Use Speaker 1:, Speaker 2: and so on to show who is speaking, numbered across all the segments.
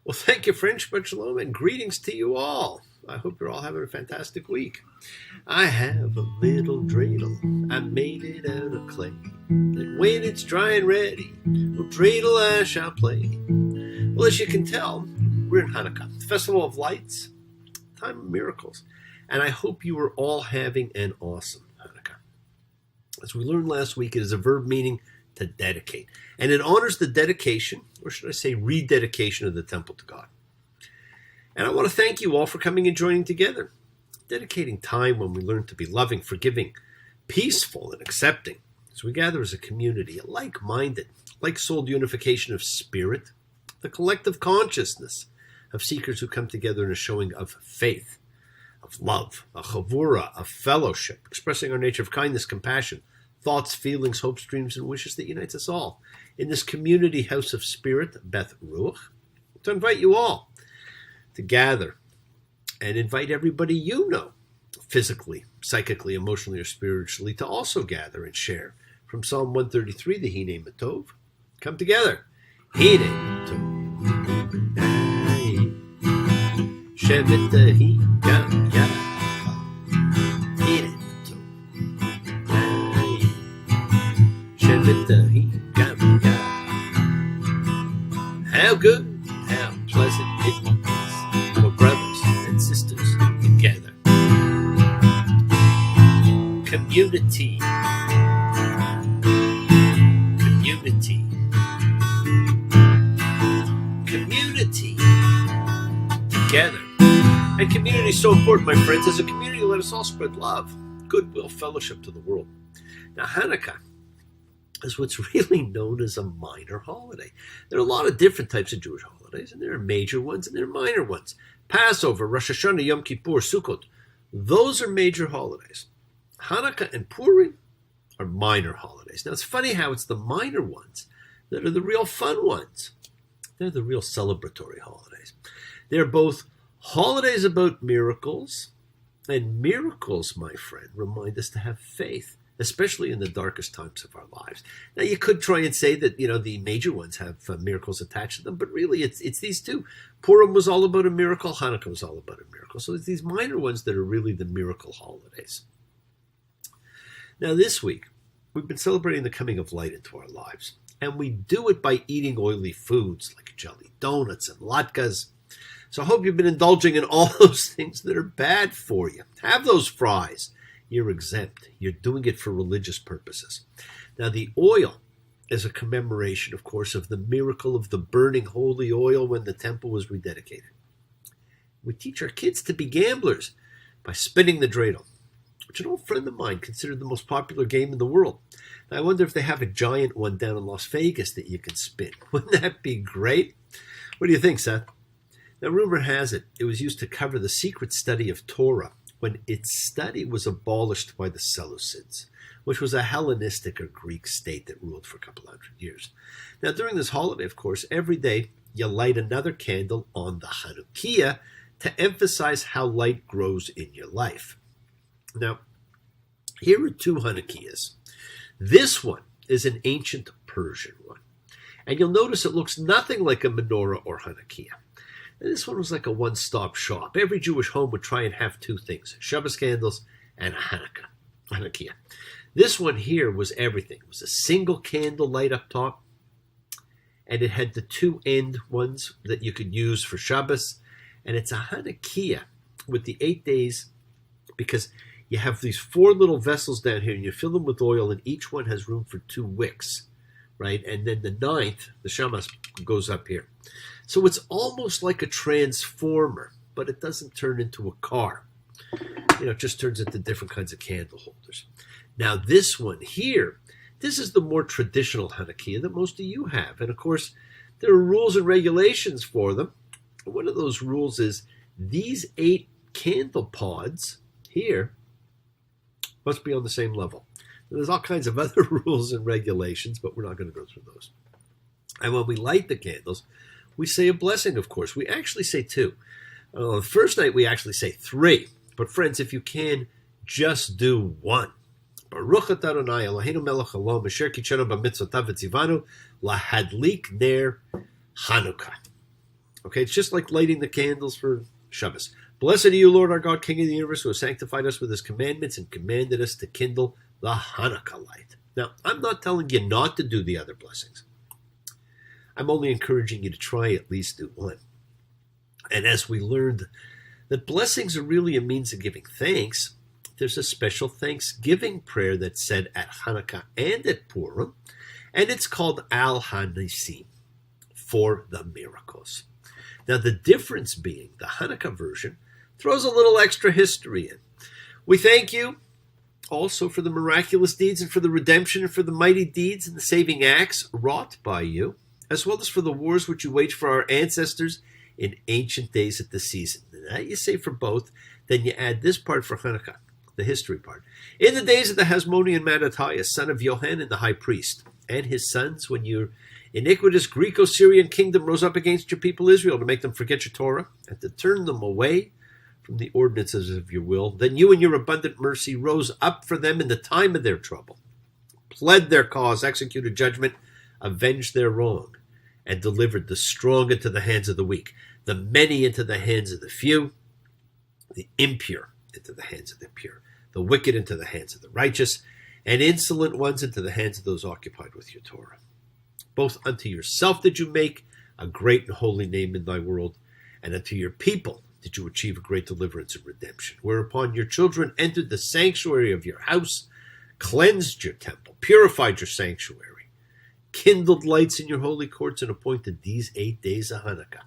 Speaker 1: Well, thank you, French, but shalom, and greetings to you all. I hope you're all having a fantastic week. I have a little dreidel. I made it out of clay. And when it's dry and ready, well, dreidel I shall play. Well, as you can tell, we're in Hanukkah, the Festival of Lights, time of miracles. And I hope you are all having an awesome Hanukkah. As we learned last week, it is a verb meaning to dedicate. And it honors the dedication, or should I say rededication of the temple to God. And I want to thank you all for coming and joining together, dedicating time when we learn to be loving, forgiving, peaceful, and accepting. As we gather as a community, a like-minded, like-souled unification of spirit, the collective consciousness of seekers who come together in a showing of faith, of love, a chavura, of fellowship, expressing our nature of kindness, compassion, thoughts, feelings, hopes, dreams, and wishes that unites us all in this community house of spirit, Beth Ruach, to invite you all to gather and invite everybody you know, physically, psychically, emotionally, or spiritually, to also gather and share. From Psalm 133, the Hinei Matov, come together. Hinei Matov, Shevet Dahi Gam Yah. Hinei How good, how pleasant it is for brothers and sisters together. Community. Community. Community. Together. And community is so important, my friends. As a community, let us all spread love, goodwill, fellowship to the world. Now, Hanukkah is what's really known as a minor holiday. There are a lot of different types of Jewish holidays, and there are major ones and there are minor ones. Passover, Rosh Hashanah, Yom Kippur, Sukkot, those are major holidays. Hanukkah and Purim are minor holidays. Now, it's funny how it's the minor ones that are the real fun ones. They're the real celebratory holidays. They're both holidays about miracles, and miracles, my friend, remind us to have faith, especially in the darkest times of our lives. Now, you could try and say that, the major ones have miracles attached to them, but really it's these two. Purim was all about a miracle. Hanukkah was all about a miracle. So it's these minor ones that are really the miracle holidays. Now, this week, we've been celebrating the coming of light into our lives, and we do it by eating oily foods like jelly donuts and latkes. So I hope you've been indulging in all those things that are bad for you. Have those fries. You're exempt. You're doing it for religious purposes. Now, the oil is a commemoration, of course, of the miracle of the burning holy oil when the temple was rededicated. We teach our kids to be gamblers by spinning the dreidel, which an old friend of mine considered the most popular game in the world. Now, I wonder if they have a giant one down in Las Vegas that you can spin. Wouldn't that be great? What do you think, Seth? Now, rumor has it, it was used to cover the secret study of Torah when its study was abolished by the Seleucids, which was a Hellenistic or Greek state that ruled for a couple hundred years. Now, during this holiday, of course, every day you light another candle on the chanukah to emphasize how light grows in your life. Now, here are two chanukahs. This one is an ancient Persian one, and you'll notice it looks nothing like a menorah or chanukah. And this one was like a one-stop shop. Every Jewish home would try and have two things, Shabbos candles and a Hanukkah. This one here was everything. It was a single candle light up top, and it had the two end ones that you could use for Shabbos. And it's a Hanukkah with the 8 days, because you have these 4 little vessels down here, and you fill them with oil, and each one has room for 2 wicks, right? And then the 9th, the Shamas, goes up here. So it's almost like a transformer, but it doesn't turn into a car. It just turns into different kinds of candle holders. Now, this one here, this is the more traditional Hanukkah that most of you have. And, of course, there are rules and regulations for them. One of those rules is these 8 candle pods here must be on the same level. There's all kinds of other rules and regulations, but we're not going to go through those. And when we light the candles, we say a blessing, of course. We actually say 2. The first night, we actually say 3. But friends, if you can, just do 1. Baruch atah Adonai Eloheinu melech haolam asher kitshanu b'mitzvotav v'tzivanu lahadlik ner Chanukah. Okay, it's just like lighting the candles for Shabbos. Blessed are you, Lord our God, King of the universe, who has sanctified us with his commandments and commanded us to kindle the Hanukkah light. Now, I'm not telling you not to do the other blessings. I'm only encouraging you to try at least do one. And as we learned that blessings are really a means of giving thanks, there's a special Thanksgiving prayer that's said at Hanukkah and at Purim, and it's called Al HaNisim, for the miracles. Now, the difference being the Hanukkah version throws a little extra history in. We thank you also for the miraculous deeds and for the redemption and for the mighty deeds and the saving acts wrought by you, as well as for the wars which you waged for our ancestors in ancient days at the season. And that you say for both, then you add this part for Hanukkah, the history part. In the days of the Hasmonean Mattathias, son of Yohanan the high priest, and his sons, when your iniquitous Greco-Syrian kingdom rose up against your people Israel to make them forget your Torah and to turn them away from the ordinances of your will, then you in your abundant mercy rose up for them in the time of their trouble, pled their cause, executed judgment, avenged their wrong, and delivered the strong into the hands of the weak, the many into the hands of the few, the impure into the hands of the pure, the wicked into the hands of the righteous, and insolent ones into the hands of those occupied with your Torah. Both unto yourself did you make a great and holy name in thy world, and unto your people did you achieve a great deliverance and redemption, whereupon your children entered the sanctuary of your house, cleansed your temple, purified your sanctuary, kindled lights in your holy courts, and appointed these 8 days of Hanukkah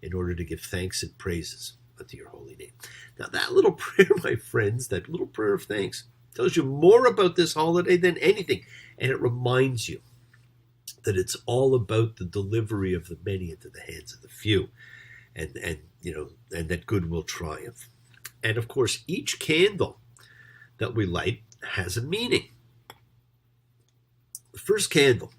Speaker 1: in order to give thanks and praises unto your holy name. Now that little prayer, my friends, that little prayer of thanks, tells you more about this holiday than anything, and it reminds you that it's all about the delivery of the many into the hands of the few, and that good will triumph. And of course, each candle that we light has a meaning. The first candle,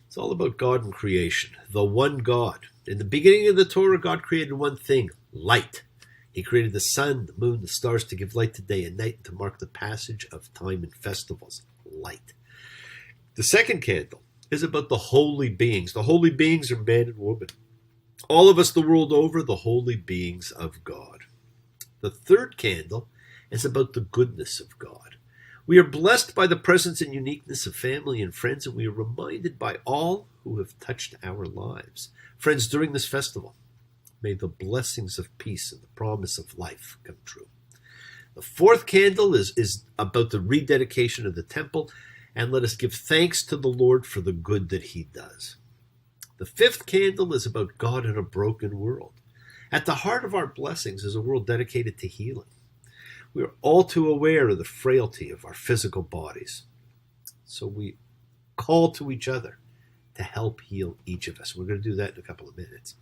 Speaker 1: it's all about God and creation, the one God. In the beginning of the Torah, God created one thing, light. He created the sun, the moon, the stars to give light to day and night, and to mark the passage of time and festivals, light. The second candle is about the holy beings. The holy beings are man and woman. All of us the world over, the holy beings of God. The third candle is about the goodness of God. We are blessed by the presence and uniqueness of family and friends, and we are reminded by all who have touched our lives. Friends, during this festival, may the blessings of peace and the promise of life come true. The fourth candle is about the rededication of the temple, and let us give thanks to the Lord for the good that he does. The fifth candle is about God in a broken world. At the heart of our blessings is a world dedicated to healing. We are all too aware of the frailty of our physical bodies, so we call to each other to help heal each of us. We're going to do that in a couple of minutes.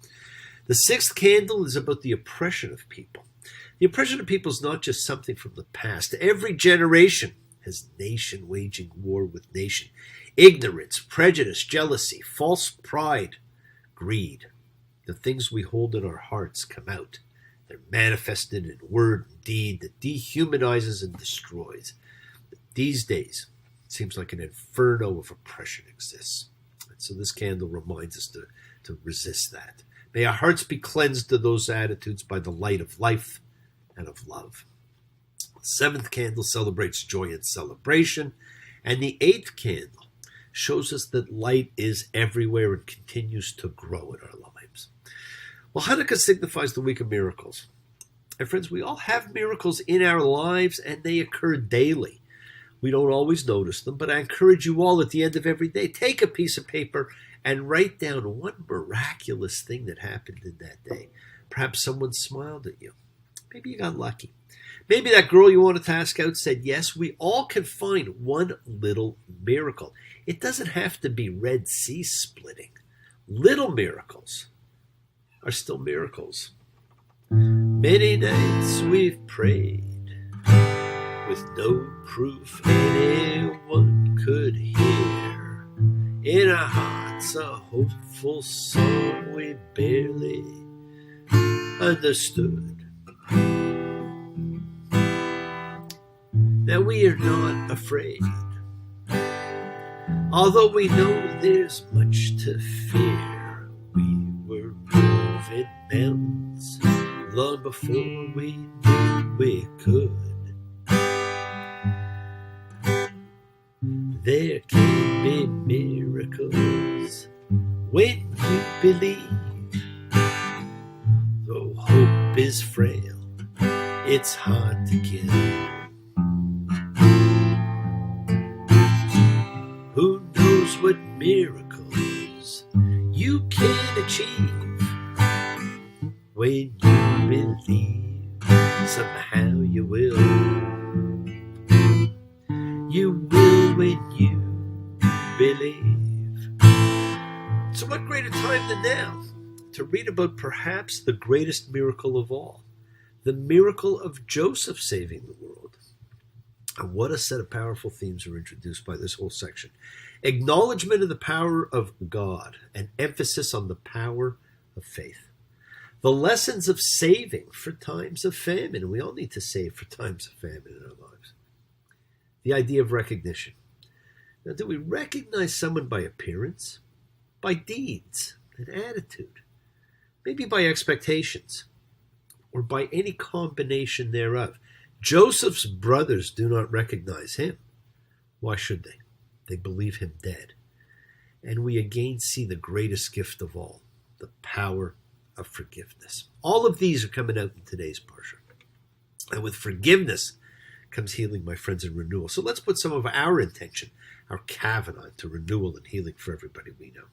Speaker 1: The sixth candle is about the oppression of people. The oppression of people is not just something from the past. Every generation has nation waging war with nation. Ignorance, prejudice, jealousy, false pride, greed. The things we hold in our hearts come out. They're manifested in word and deed that dehumanizes and destroys. But these days, it seems like an inferno of oppression exists. And so this candle reminds us to resist that. May our hearts be cleansed of those attitudes by the light of life and of love. The seventh candle celebrates joy and celebration. And the eighth candle shows us that light is everywhere and continues to grow in our lives. Well, Hanukkah signifies the week of miracles. And friends, we all have miracles in our lives, and they occur daily. We don't always notice them, but I encourage you all at the end of every day, take a piece of paper and write down one miraculous thing that happened in that day. Perhaps someone smiled at you. Maybe you got lucky. Maybe that girl you wanted to ask out said yes. We all can find one little miracle. It doesn't have to be Red Sea splitting. Little miracles are still miracles. Many nights we've prayed with no proof anyone could hear. In our hearts a hopeful song we barely understood. That we are not afraid, although we know there's much to fear. We were built moving mountains long before we knew we could. There can be miracles when you believe. Though hope is frail, it's hard to kill. Who knows what miracles you can achieve? When you believe, somehow you will. You will when you believe. So what greater time than now to read about perhaps the greatest miracle of all, the miracle of Joseph saving the world. And what a set of powerful themes are introduced by this whole section. Acknowledgement of the power of God, and emphasis on the power of faith. The lessons of saving for times of famine, and we all need to save for times of famine in our lives. The idea of recognition. Now, do we recognize someone by appearance, by deeds and attitude, maybe by expectations, or by any combination thereof? Joseph's brothers do not recognize him. Why should they? They believe him dead. And we again see the greatest gift of all, the power of forgiveness. All of these are coming out in today's parsha. And with forgiveness comes healing, my friends, and renewal. So let's put some of our intention, our kavanah, to renewal and healing for everybody we know.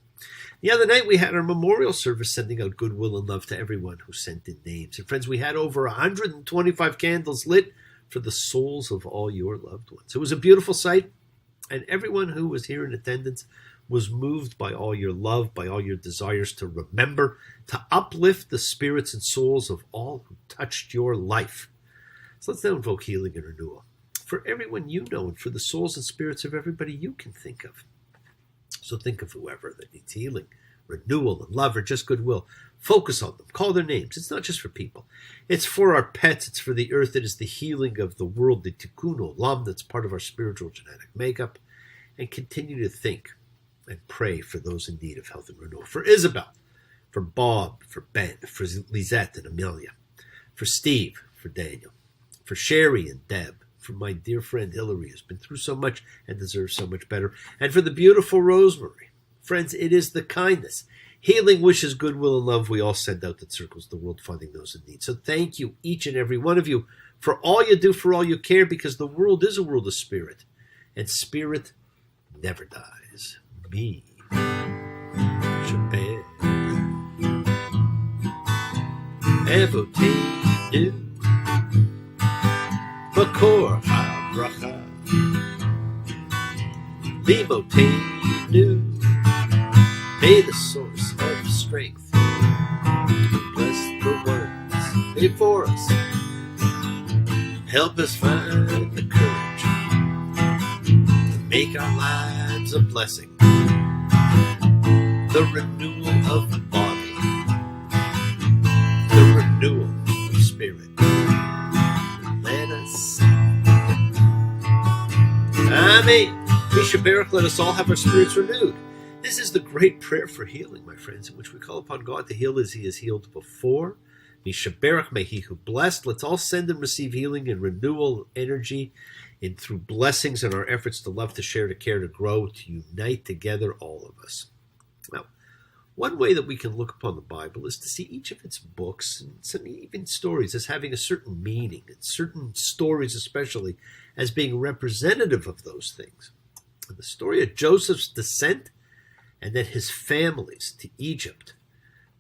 Speaker 1: The other night we had our memorial service sending out goodwill and love to everyone who sent in names. And friends, we had over 125 candles lit for the souls of all your loved ones. It was a beautiful sight, and everyone who was here in attendance was moved by all your love, by all your desires to remember, to uplift the spirits and souls of all who touched your life. So let's now invoke healing and renewal for everyone you know and for the souls and spirits of everybody you can think of. So think of whoever that needs healing, renewal, and love, or just goodwill. Focus on them. Call their names. It's not just for people. It's for our pets. It's for the earth. It is the healing of the world, the tikkun olam, that's part of our spiritual genetic makeup. And continue to think and pray for those in need of health and renewal. For Isabel, for Bob, for Ben, for Lisette and Amelia, for Steve, for Daniel, for Sherry and Deb, for my dear friend Hillary, who's been through so much and deserves so much better, and for the beautiful Rosemary. Friends, it is the kindness, healing, wishes, goodwill, and love we all send out that circles the world, finding those in need. So thank you, each and every one of you, for all you do, for all you care, because the world is a world of spirit, and spirit never dies. Me, Shabbat, Evotenu, Makor HaBracha, Limotenu. May the source of strength bless the ones before us. Help us find the courage to make our lives a blessing. The renewal of the body, the renewal of spirit. Let us Amen. Mishaberach, let us all have our spirits renewed. This is the great prayer for healing, my friends, in which we call upon God to heal as he has healed before. Mishaberach, may he who blessed. Let's all send and receive healing and renewal energy and through blessings in our efforts to love, to share, to care, to grow, to unite together, all of us. Now, one way that we can look upon the Bible is to see each of its books and some even stories as having a certain meaning, and certain stories especially as being representative of those things. And the story of Joseph's descent and then his families to Egypt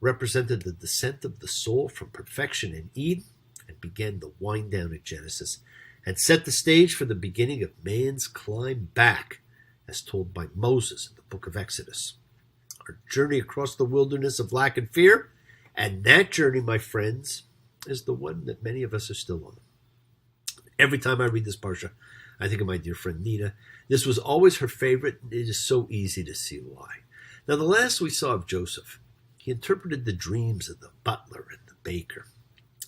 Speaker 1: represented the descent of the soul from perfection in Eden and began the wind down in Genesis and set the stage for the beginning of man's climb back, as told by Moses in the book of Exodus. Our journey across the wilderness of lack and fear, and that journey, my friends, is the one that many of us are still on. Every time I read this parsha, I think of my dear friend Nina. This was always her favorite, and it is so easy to see why. Now, the last we saw of Joseph, he interpreted the dreams of the butler and the baker.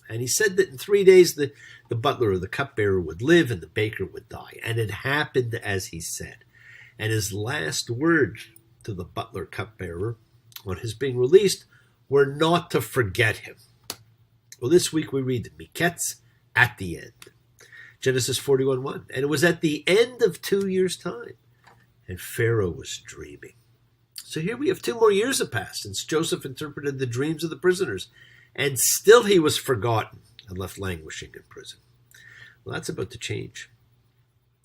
Speaker 1: And he said that in 3 days the butler or the cupbearer would live and the baker would die. And it happened as he said. And his last word to the butler cupbearer on his being released we're not to forget him. Well, this week we read the miketz at the end. Genesis 41:1. And it was at the end of 2 years' time, and Pharaoh was dreaming. So here we have 2 more years have passed since Joseph interpreted the dreams of the prisoners, and still he was forgotten and left languishing in prison. Well, that's about to change.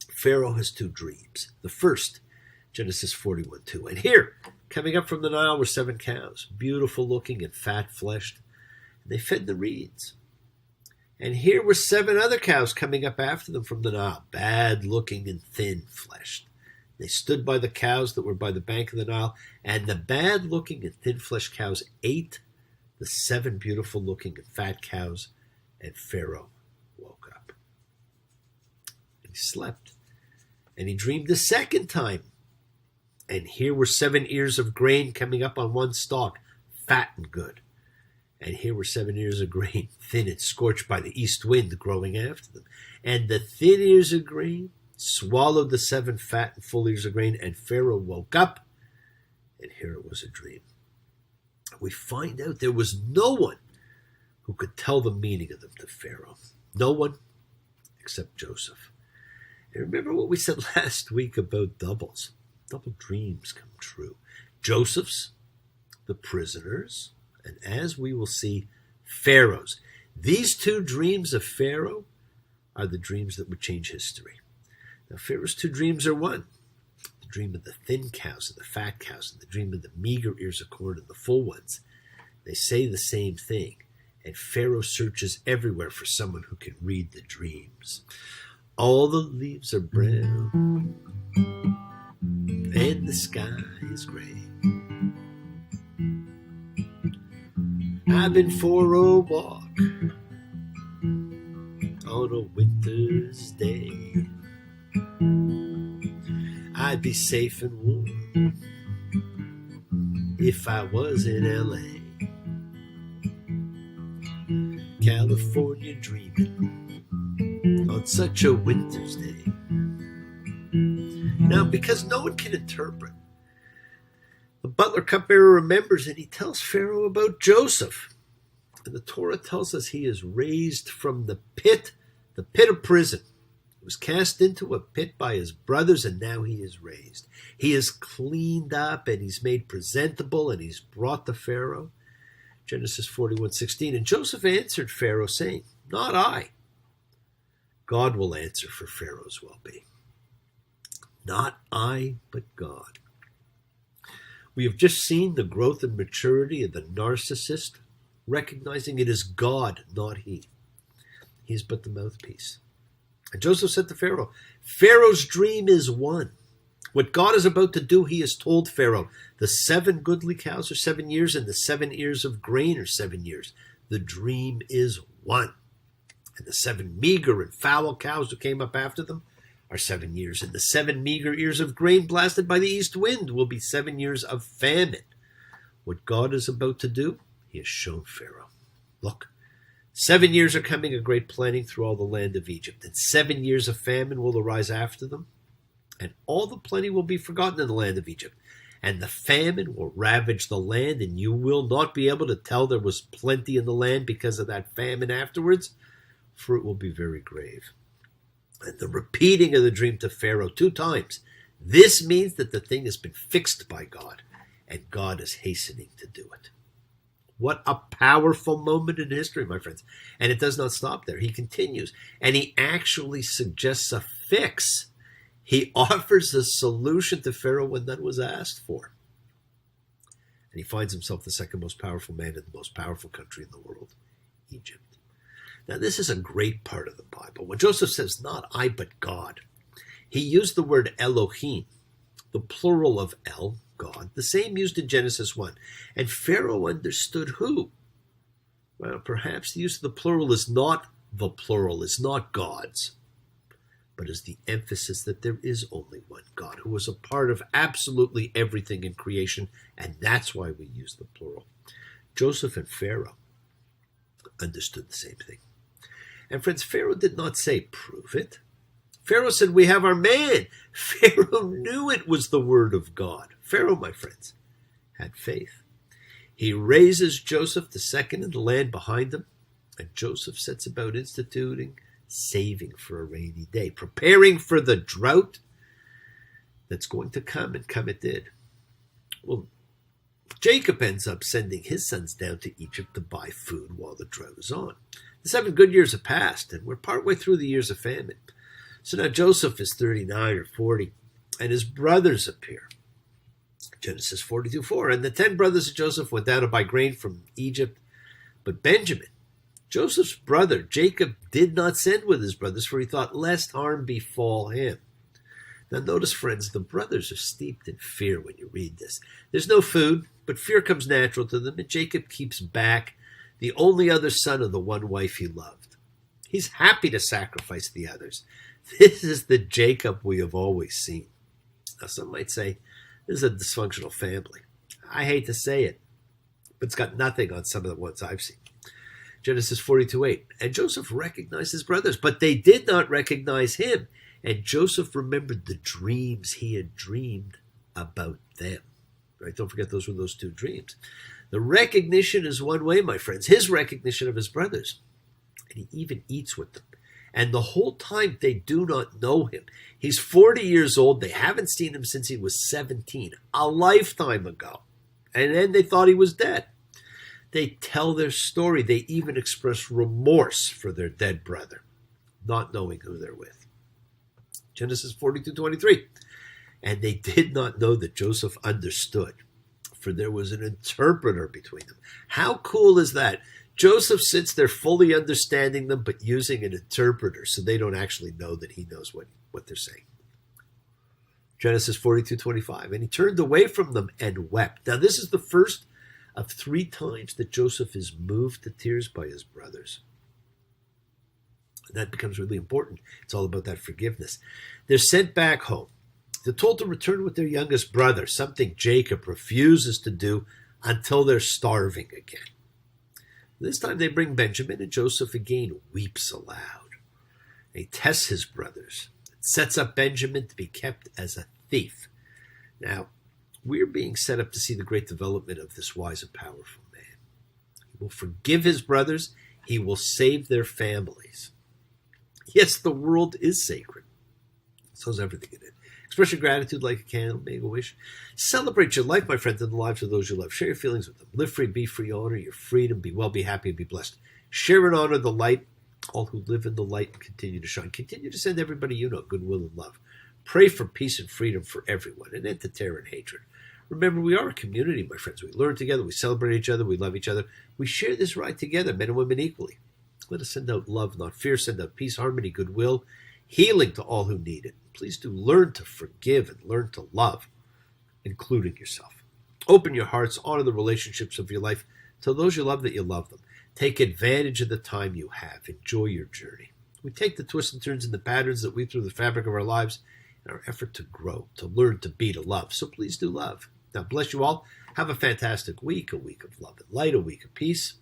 Speaker 1: Pharaoh has 2 dreams. The first, Genesis 41:2. And here, coming up from the Nile, were 7 cows, beautiful looking and fat-fleshed, and they fed the reeds. And here were 7 other cows coming up after them from the Nile, bad-looking and thin-fleshed. They stood by the cows that were by the bank of the Nile, and the bad-looking and thin-fleshed cows ate the 7 beautiful-looking and fat cows, and Pharaoh woke up. And he slept, and he dreamed a second time. And here were 7 ears of grain coming up on one stalk, fat and good. And here were 7 ears of grain, thin and scorched by the east wind, growing after them. And the thin ears of grain swallowed the 7 fat and full ears of grain, and Pharaoh woke up, and here it was a dream. We find out there was no one who could tell the meaning of them to Pharaoh. No one except Joseph. And remember what we said last week about doubles. Double dreams come true. Joseph's, the prisoners, and as we will see, Pharaoh's. These 2 dreams of Pharaoh are the dreams that would change history. Now, Pharaoh's 2 dreams are one. The dream of the thin cows and the fat cows, and the dream of the meager ears of corn and the full ones. They say the same thing, and Pharaoh searches everywhere for someone who can read the dreams. All the leaves are brown, and the sky is gray. I've been for a walk on a winter's day. I'd be safe and warm if I was in LA. California dreaming on such a winter's day. Now, because no one can interpret, the butler cupbearer remembers, and he tells Pharaoh about Joseph. And the Torah tells us he is raised from the pit of prison. He was cast into a pit by his brothers, and now he is raised. He is cleaned up, and he's made presentable, and he's brought to Pharaoh. Genesis 41:16. And Joseph answered Pharaoh, saying, "Not I. God will answer for Pharaoh's well-being. Not I, but God." We have just seen the growth and maturity of the narcissist, recognizing it is God, not he. He is but the mouthpiece. And Joseph said to Pharaoh, Pharaoh's dream is one. What God is about to do, he has told Pharaoh. The 7 goodly cows are 7 years, and the 7 ears of grain are 7 years. The dream is one. And the 7 meager and foul cows who came up after them are 7 years. And the 7 meager ears of grain blasted by the east wind will be 7 years of famine. What God is about to do, he has shown Pharaoh. Look, 7 years are coming, a great planting through all the land of Egypt. And 7 years of famine will arise after them. And all the plenty will be forgotten in the land of Egypt. And the famine will ravage the land, and you will not be able to tell there was plenty in the land because of that famine afterwards, for it will be very grave. And the repeating of the dream to Pharaoh 2 times, this means that the thing has been fixed by God, and God is hastening to do it. What a powerful moment in history, my friends. And it does not stop there. He continues, and he actually suggests a fix. He offers a solution to Pharaoh when none was asked for. And he finds himself the second most powerful man in the most powerful country in the world, Egypt. Now, this is a great part of the Bible. When Joseph says, "Not I, but God," he used the word Elohim, the plural of El, God, the same used in Genesis 1. And Pharaoh understood who? Well, perhaps the use of the plural is not the plural, is not God's, but is the emphasis that there is only one God who was a part of absolutely everything in creation, and that's why we use the plural. Joseph and Pharaoh understood the same thing. And friends, Pharaoh did not say, "Prove it." Pharaoh said, "We have our man." Pharaoh knew it was the word of God. Pharaoh, my friends, had faith. He raises Joseph the second in the land behind him, and Joseph sets about instituting saving for a rainy day, preparing for the drought that's going to come, and come it did. Well, Jacob ends up sending his sons down to Egypt to buy food while the drought is on. The 7 good years have passed, and we're partway through the years of famine. So now Joseph is 39 or 40, and his brothers appear. Genesis 42:4. And the 10 brothers of Joseph went down to buy grain from Egypt, but Benjamin, Joseph's brother, Jacob, did not send with his brothers, for he thought, lest harm befall him. Now notice, friends, the brothers are steeped in fear when you read this. There's no food, but fear comes natural to them, and Jacob keeps back the only other son of the one wife he loved. He's happy to sacrifice the others. This is the Jacob we have always seen. Now some might say, this is a dysfunctional family. I hate to say it, but it's got nothing on some of the ones I've seen. Genesis 42:8. And Joseph recognized his brothers, but they did not recognize him. And Joseph remembered the dreams he had dreamed about them. Right? Don't forget those were those 2 dreams. The recognition is one way, my friends. His recognition of his brothers. And he even eats with them. And the whole time they do not know him. He's 40 years old. They haven't seen him since he was 17, a lifetime ago. And then they thought he was dead. They tell their story. They even express remorse for their dead brother, not knowing who they're with. Genesis 42:23. And they did not know that Joseph understood, for there was an interpreter between them. How cool is that? Joseph sits there fully understanding them, but using an interpreter so they don't actually know that he knows what they're saying. Genesis 42:25. And he turned away from them and wept. Now this is the first of 3 times that Joseph is moved to tears by his brothers. And that becomes really important. It's all about that forgiveness. They're sent back home. They're told to return with their youngest brother, something Jacob refuses to do until they're starving again. This time they bring Benjamin, and Joseph again weeps aloud. And he tests his brothers, sets up Benjamin to be kept as a thief. Now, we're being set up to see the great development of this wise and powerful man. He will forgive his brothers. He will save their families. Yes, the world is sacred. So is everything in it. Express your gratitude like a candle, make a wish. Celebrate your life, my friends, and the lives of those you love. Share your feelings with them. Live free, be free, honor your freedom. Be well, be happy, and be blessed. Share and honor the light. All who live in the light and continue to shine. Continue to send everybody you know goodwill and love. Pray for peace and freedom for everyone, and end to terror and hatred. Remember, we are a community, my friends. We learn together, we celebrate each other, we love each other. We share this ride together, men and women equally. Let us send out love, not fear. Send out peace, harmony, goodwill, healing to all who need it. Please do learn to forgive and learn to love, including yourself. Open your hearts, honor the relationships of your life. Tell those you love that you love them. Take advantage of the time you have. Enjoy your journey. We take the twists and turns and the patterns that weave through the fabric of our lives in our effort to grow, to learn, to be, to love. So please do love. Now, bless you all. Have a fantastic week, a week of love and light, a week of peace,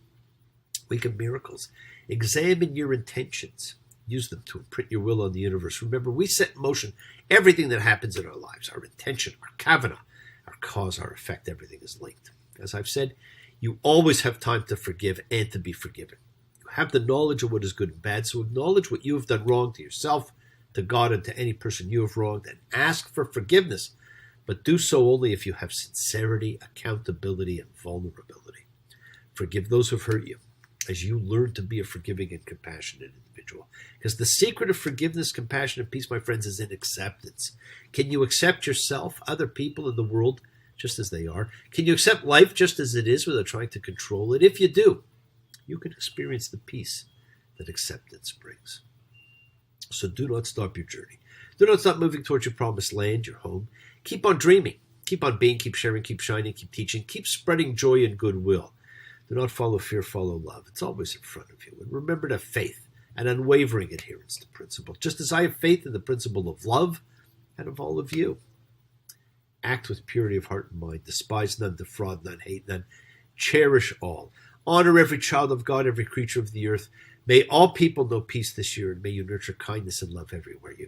Speaker 1: a week of miracles. Examine your intentions. Use them to imprint your will on the universe. Remember, we set in motion everything that happens in our lives. Our intention, our kavanah, our cause, our effect, everything is linked. As I've said, you always have time to forgive and to be forgiven. You have the knowledge of what is good and bad, so acknowledge what you have done wrong to yourself, to God, and to any person you have wronged, and ask for forgiveness. But do so only if you have sincerity, accountability, and vulnerability. Forgive those who have hurt you as you learn to be a forgiving and compassionate individual. Because the secret of forgiveness, compassion, and peace, my friends, is in acceptance. Can you accept yourself, other people in the world, just as they are? Can you accept life just as it is without trying to control it? If you do, you can experience the peace that acceptance brings. So do not stop your journey. Do not stop moving towards your promised land, your home. Keep on dreaming. Keep on being, keep sharing, keep shining, keep teaching. Keep spreading joy and goodwill. Do not follow fear, follow love. It's always in front of you. And remember to have faith and unwavering adherence to principle, just as I have faith in the principle of love and of all of you. Act with purity of heart and mind. Despise none, defraud none, hate none. Cherish all. Honor every child of God, every creature of the earth. May all people know peace this year, and may you nurture kindness and love everywhere you go.